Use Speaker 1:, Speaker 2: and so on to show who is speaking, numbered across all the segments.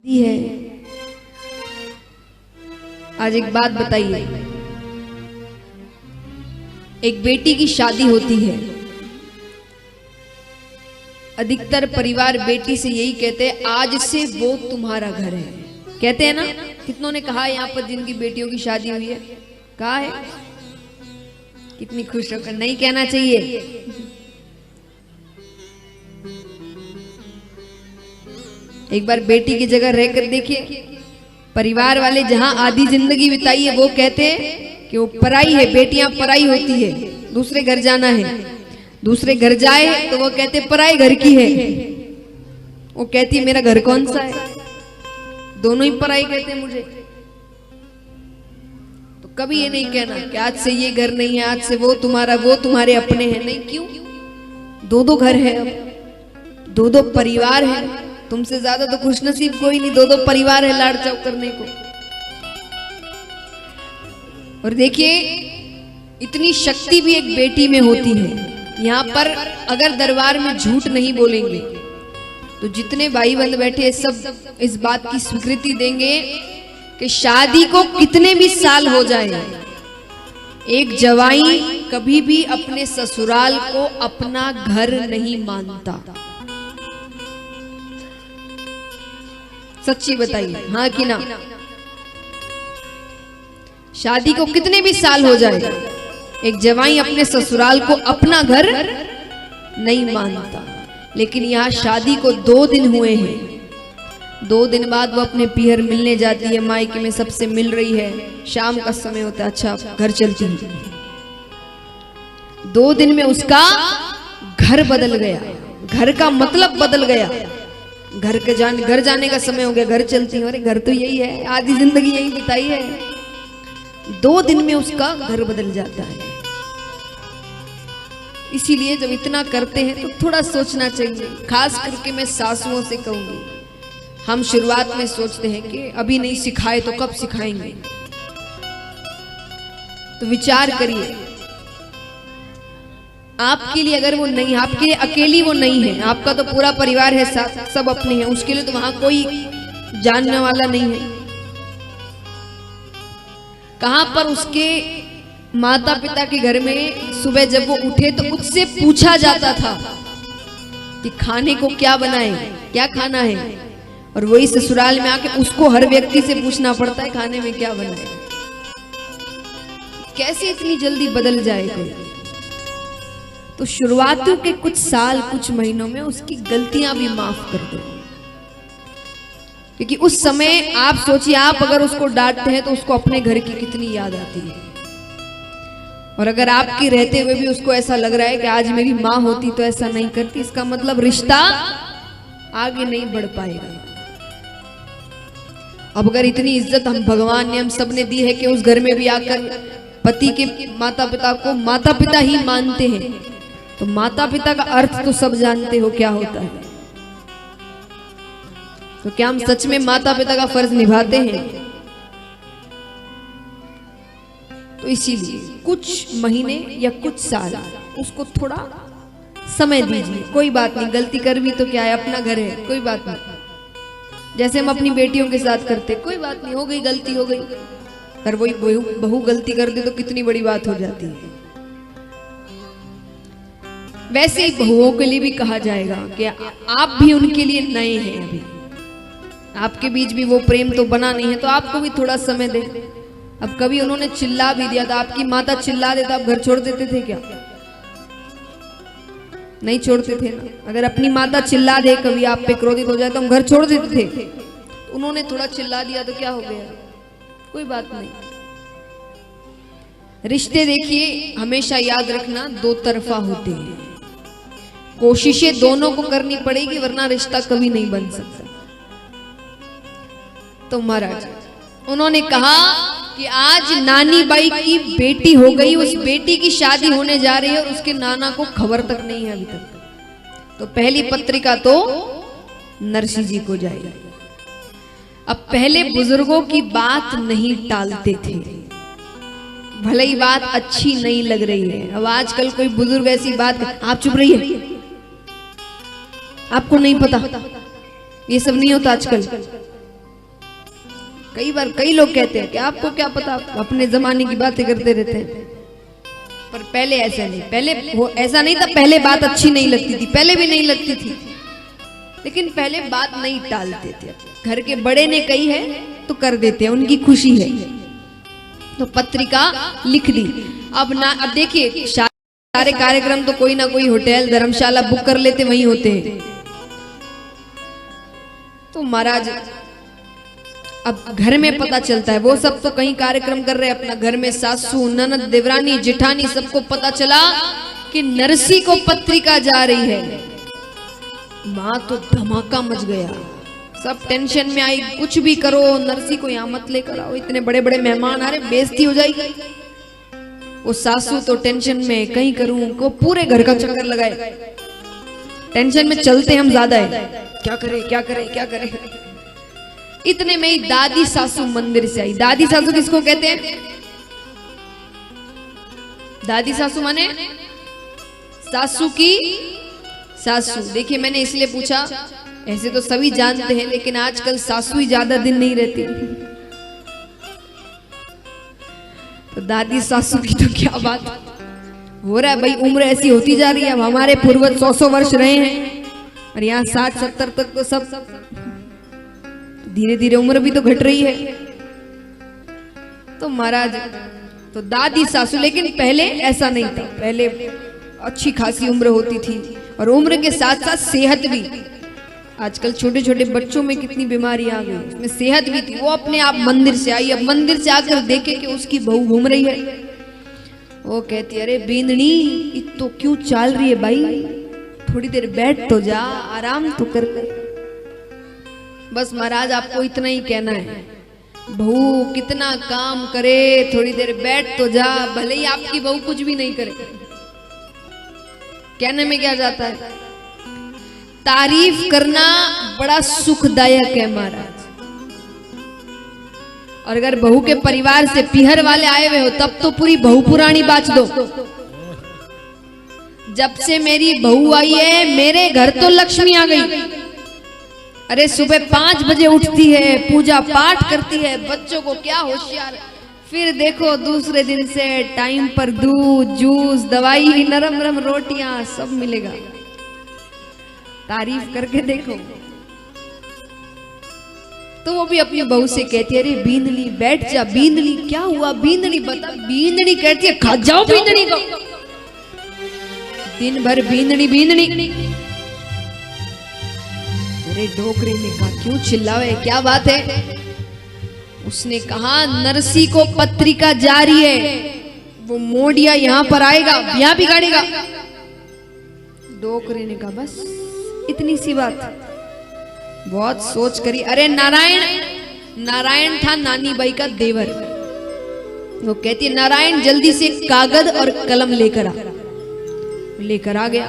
Speaker 1: है। आज एक बात बताइए, एक बेटी की शादी होती है, अधिकतर परिवार बेटी से यही कहते हैं आज से वो तुम्हारा घर है। कहते हैं ना? कितनों ने कहा यहाँ पर जिनकी बेटियों की शादी हुई है? कहा है? कितनी खुश होकर नहीं कहना चाहिए। एक बार बेटी की जगह रहकर देखिए, परिवार वाले जहां आधी जिंदगी बिताई है वो कहते हैं कि वो पराई है, बेटियां पराई होती है, दूसरे घर जाना है। दूसरे घर जाए तो वो कहते पराई घर की है, वो कहती मेरा घर कौन सा है? दोनों ही पराई कहते हैं मुझे। तो कभी ये नहीं कहना कि आज से ये घर नहीं है, आज से वो तुम्हारा, वो तुम्हारे अपने हैं। नहीं, क्यों? दो दो घर है, अब दो दो परिवार है। तुमसे ज्यादा तो खुशनसीब कोई नहीं, दो दो परिवार है लाड़ चाव करने को। और देखिए, इतनी शक्ति भी एक बेटी में होती है। यहाँ पर अगर दरबार में झूठ नहीं बोलेंगे तो जितने भाई बंद बैठे सब इस बात की स्वीकृति देंगे कि शादी को कितने भी साल हो जाए, एक जवाई कभी भी अपने ससुराल को अपना घर नहीं मानता। सच्ची बताइए, हाँ कि ना? शादी को कितने भी साल हो जाए, एक जवाई अपने ससुराल को अपना घर नहीं मानता। लेकिन यहाँ शादी को 2 दिन हुए हैं, 2 दिन बाद वो अपने पीहर मिलने जाती है, मायके में सबसे मिल रही है, शाम का समय होता है, अच्छा घर चलती है। 2 दिन में उसका घर बदल गया, घर का मतलब बदल गया। घर जाने का समय हो गया, घर चलती है। अरे घर तो यही है, आधी जिंदगी यही बिताई है। 2 दिन में उसका घर बदल जाता है। इसीलिए जब इतना करते हैं तो थोड़ा सोचना चाहिए। खास करके मैं सासुओं से कहूंगी, हम शुरुआत में सोचते हैं कि अभी नहीं सिखाए तो कब सिखाएंगे। तो विचार करिए, आपके लिए अगर वो नहीं, आपके लिए अकेली वो नहीं है, आपका तो पूरा परिवार है, सब अपने हैं, उसके लिए तो वहां कोई जानने वाला नहीं है। कहां पर उसके माता पिता के घर में सुबह जब वो उठे तो उससे पूछा जाता था कि खाने को क्या बनाए, क्या खाना है। और वही ससुराल में आके उसको हर व्यक्ति से पूछना पड़ता है खाने में क्या बनाए। कैसे इतनी जल्दी बदल जाए कोई? तो शुरुआत के कुछ साल, कुछ महीनों में उसकी गलतियां भी माफ कर दो, क्योंकि उस समय आप सोचिए, आप अगर उसको डांटते हैं तो उसको अपने घर की कितनी याद आती है। और अगर आपके रहते हुए भी उसको ऐसा लग रहा है कि आज मेरी माँ होती तो ऐसा नहीं करती, इसका मतलब रिश्ता आगे नहीं बढ़ पाएगा। अब अगर इतनी इज्जत हम भगवान ने, हम सब ने दी है कि उस घर में भी आकर पति के माता पिता को माता पिता ही मानते हैं, तो माता पिता का अर्थ तो सब जानते हो क्या होता है। तो क्या हम सच में माता पिता का फर्ज निभाते हैं? तो इसीलिए कुछ महीने या कुछ साल उसको थोड़ा समय दीजिए। कोई बात नहीं, गलती कर भी तो क्या है, अपना घर है, कोई बात नहीं। जैसे हम अपनी बेटियों के साथ करते, कोई बात नहीं, हो गई गलती हो गई। पर वही बहू गलती कर दे तो कितनी बड़ी बात हो जाती है। वैसे ही बहुओं के लिए भी कहा जाएगा कि आप भी उनके लिए नए हैं, अभी आपके बीच भी वो प्रेम तो बना नहीं है, तो आपको भी थोड़ा समय दे। अब कभी उन्होंने चिल्ला भी दिया था, आपकी माता चिल्ला देता, आप घर छोड़ देते थे क्या? नहीं छोड़ते थे ना। अगर अपनी माता चिल्ला दे, कभी आप पे क्रोधित हो जाए तो हम घर छोड़ देते थे। तो उन्होंने थोड़ा चिल्ला दिया तो क्या हो गया? कोई बात नहीं। रिश्ते देखिए, हमेशा याद रखना, 2 तरफा होते हैं। कोशिशें दोनों को करनी पड़ेगी, वरना रिश्ता कभी नहीं बन सकता। तो महाराज उन्होंने कहा कि आज नानी बाई की बेटी हो गई, उस बेटी की शादी होने जा रही है और उसके नाना को खबर तक नहीं है अभी तक। तो पहली पत्रिका तो नरसी जी को जाएगी। अब पहले बुजुर्गों की बात नहीं टालते थे, भले ही बात अच्छी नहीं लग रही है। अब आजकल कोई बुजुर्ग ऐसी बात, आप चुप रहिए, आपको नहीं पता, ये सब नहीं होता आजकल। कई बार कई लोग कहते हैं कि आपको क्या पता, अपने जमाने की बातें करते रहते हैं। पर पहले ऐसा नहीं, पहले वो ऐसा नहीं था, पहले बात अच्छी नहीं लगती थी, पहले भी नहीं लगती थी, लेकिन पहले बात नहीं टालते थे। घर के बड़े ने कही है तो कर देते हैं, उनकी खुशी है। तो पत्रिका लिख दी। अब देखिए सारे कार्यक्रम तो कोई ना कोई होटल धर्मशाला बुक कर लेते, वहीं होते हैं। तो महाराज अब घर में पता चलता है, वो सब तो कहीं कार्यक्रम कर रहे हैं अपना घर में, सासू ननद देवरानी जेठानी सबको पता चला कि नरसी को पत्रिका जा रही है। माँ तो धमाका मच गया, सब टेंशन में आई, कुछ भी करो नरसी को यहाँ मत लेकर आओ, इतने बड़े बड़े मेहमान आ रहे, बेइज्जती हो जाएगी। वो सासू तो टेंशन में, कहीं करूं को पूरे घर का चक्कर लगाए, टेंशन में चलते हम ज्यादा है, क्या करे क्या करे क्या करे। इतने में ही दादी सासू मंदिर से आई। दादी सासू किसको कहते हैं? दादी सासू माने सासू की सासू। देखिए मैंने इसलिए पूछा, ऐसे तो सभी जानते हैं, लेकिन आजकल सासू ही ज्यादा दिन नहीं रहती। तो दादी सासू की तो क्या बात हो रहा है भाई, उम्र ऐसी होती जा रही है। अब हमारे पूर्वज 100 वर्ष रहे हैं और यहाँ 60-70 तक तो सब धीरे धीरे उम्र भी तो घट रही है। तो महाराज तो दादी सासू, लेकिन पहले ऐसा नहीं था, पहले अच्छी खासी उम्र होती थी और उम्र के साथ साथ सेहत भी। आजकल छोटे छोटे बच्चों में कितनी बीमारी आ गई, उसमें सेहत भी थी। वो अपने आप मंदिर से आई, अब मंदिर से आकर देखे कि उसकी बहू घूम रही है। वो कहती अरे बींदनी तो क्यों चाल रही है भाई, थोड़ी देर बैठ तो जा, आराम तो कर। बस महाराज आपको इतना ही कहना है, बहू कितना काम करे, थोड़ी देर बैठ तो जा, भले ही आपकी बहू कुछ भी नहीं करे। कहने में क्या जाता है, तारीफ करना बड़ा सुखदायक है महाराज। और अगर बहू के परिवार से पीहर वाले आए हुए हो तब तो पूरी बहू पुरानी बात दो। जब से मेरी बहू आई है मेरे घर तो लक्ष्मी आ गई। अरे सुबह 5 बजे उठती है, पूजा पाठ करती है, बच्चों को क्या होशियार, फिर देखो दूसरे दिन से टाइम पर दूध जूस दवाई नरम नरम रोटियां सब मिलेगा। तारीफ करके देखो। तो वो भी अपनी बहू से कहती है अरे बींदनी बैठ जा, बींदनी क्या हुआ, बींदनी बता। बींदनी कहती है खा जाओ बींदनी को, दिन भर बींदनी बींदनी। अरे डोकरे ने कहा क्यों चिल्लावे, क्या बात है? उसने कहा नरसी को पत्रिका जारी है, वो मोडिया यहाँ पर आएगा, ब्याह बिगाड़ेगा। डोकरे ने कहा बस इतनी सी बात, बहुत सोच करी। अरे नारायण था नानी बाई का देवर। वो कहती है नारायण जल्दी से कागज और कलम लेकर आ गया।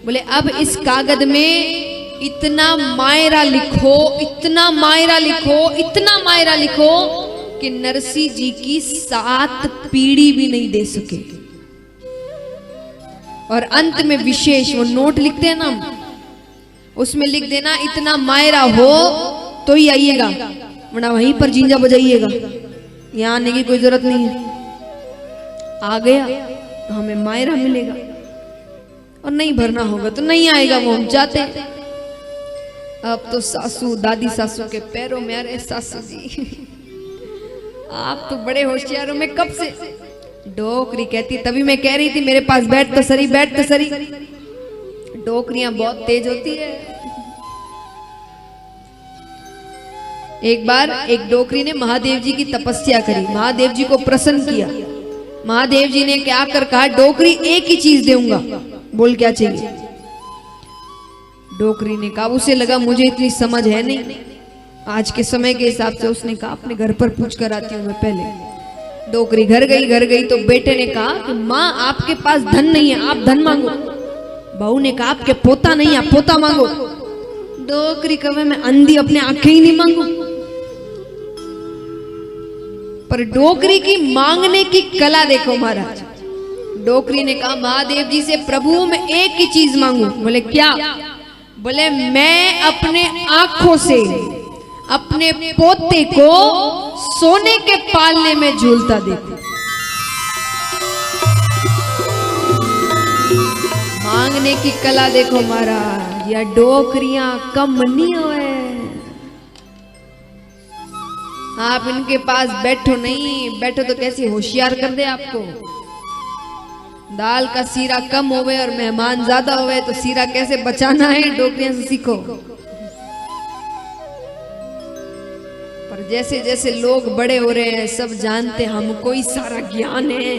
Speaker 1: बोले अब इस कागज में इतना मायरा लिखो, इतना मायरा लिखो, इतना मायरा लिखो कि नरसी जी की 7 पीढ़ी भी नहीं दे सके। और अंत में विशेष वो नोट लिखते हैं ना, उसमें लिख देना इतना मायरा हो तो ही आइएगा, वरना वहीं पर जींजा बजाइएगा, यहाँ आने की कोई जरूरत नहीं है। आ गया तो हमें मायरा मिलेगा, और नहीं भरना होगा तो नहीं आएगा, वो हम चाहते हैं। अब तो सासू दादी सासू के पैरों में, अरे सासू जी आप तो बड़े होशियार हो, मैं कब से। डोकरी कहती तभी मैं कह रही थी मेरे पास बैठ तो सरी, बैठ तो सरी। डोकरियां बहुत तेज होती है। एक बार एक डोकरी ने महादेव जी की तपस्या करी, महादेव जी को प्रसन्न किया। महादेव जी ने क्या कर कहा डोकरी एक ही चीज दूंगा, बोल क्या चाहिए। डोकरी ने कहा, उसे लगा मुझे इतनी समझ है नहीं आज के समय के हिसाब से, उसने कहा अपने घर पर पूछ कर आती हूँ मैं पहले। डोकरी घर गई तो बेटे ने कहा कि माँ आपके पास धन नहीं है, आप धन मांगो। बहू ने कहा आपके पोता नहीं है, पोता मांगो। डोकरी कहे मैं अंधी अपने आंखें ही नहीं मांगू। पर डोकरी की मांगने की कला देखो महाराज। डोकरी ने कहा महादेव जी से प्रभु मैं एक ही चीज मांगू। बोले क्या? बोले मैं अपने आंखों से अपने पोते को सोने के पालने में झूलता देखो। मांगने की कला देखो महाराज, या डोकरियां कम नहीं होए। आप इनके पास बैठो नहीं, बैठो तो कैसे होशियार कर दे आपको। दाल का सीरा कम होवे और मेहमान ज्यादा होवे तो सीरा कैसे बचाना है, डोकरियां से सीखो। पर जैसे जैसे लोग बड़े हो रहे हैं, सब जानते हमको ही सारा ज्ञान है,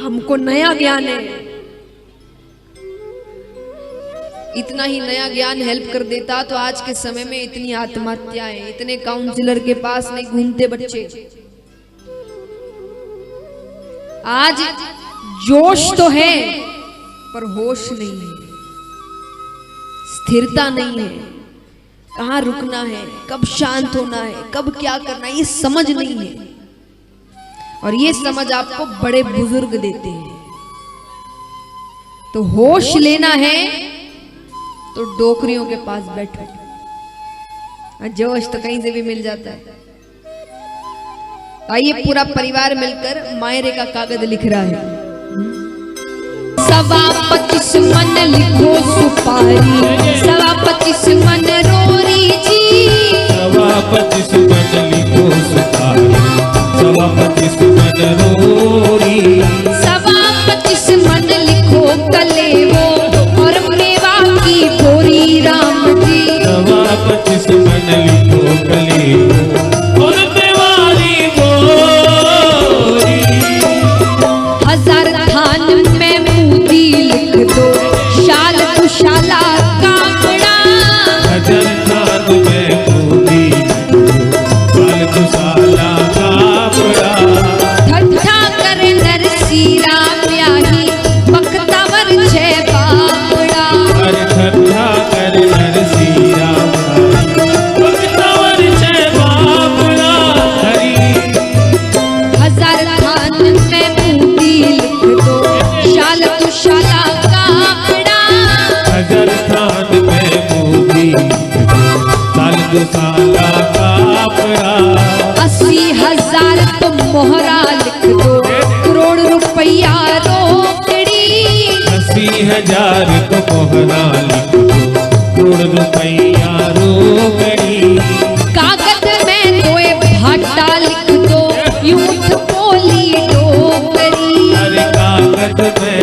Speaker 1: हमको नया ज्ञान है। इतना ही नया ज्ञान हेल्प कर देता तो आज के समय में इतनी आत्महत्याएं, इतने काउंसलर के पास नहीं घूमते बच्चे। आज जोश तो है पर होश नहीं है, स्थिरता नहीं है, कहां रुकना है, कब शांत होना है, कब क्या करना है, ये समझ नहीं है। और ये समझ आपको बड़े बुजुर्ग देते हैं। तो होश लेना है तो डोकरियों के पास बैठो, जोश तो कहीं से भी मिल जाता है। आइए पूरा परिवार मिलकर मायरे का कागज लिख रहा है। 25 मन लिखो सुपारी, 25 मन रोरी जी।
Speaker 2: 25 मन लिखो सुपारी, 25 मन रोरी।
Speaker 1: 25 मन लिखो कलेवो और मेवा की बोरी राम जी।
Speaker 2: 25 मन लिखो कलेवो और मेवारी बोरी।
Speaker 1: 1000 थान में मूदी लिख दो, शाल दुशाला कांगड़ा।
Speaker 2: 1000 थान में मूदी लिख दो, शाल दुशाला कांगड़ा।
Speaker 1: ठट्ठा कर नरसीरा ब्याही, बख्तावर छे बाबड़ा।
Speaker 2: ठट्ठा कर नरसीरा ब्याही, बख्तावर छे बाबड़ा। हरी
Speaker 1: 1000 थान में मूदी लिख दो, शाल दुशाला कांगड़ा।
Speaker 2: 1000 थान में मूदी लिख दो, शाल दुशाला कांगड़ा।
Speaker 1: 80,000 तो मोहरा लिख दो, करोड़ रुपया रोकड़ी।
Speaker 2: 80,000 तो मोहरा लिख दो, करोड़ रुपया रोकड़ी।
Speaker 1: कागज में दोए भाटा लिख दो, यूथ बोली डोगरी।
Speaker 2: अरे कागज में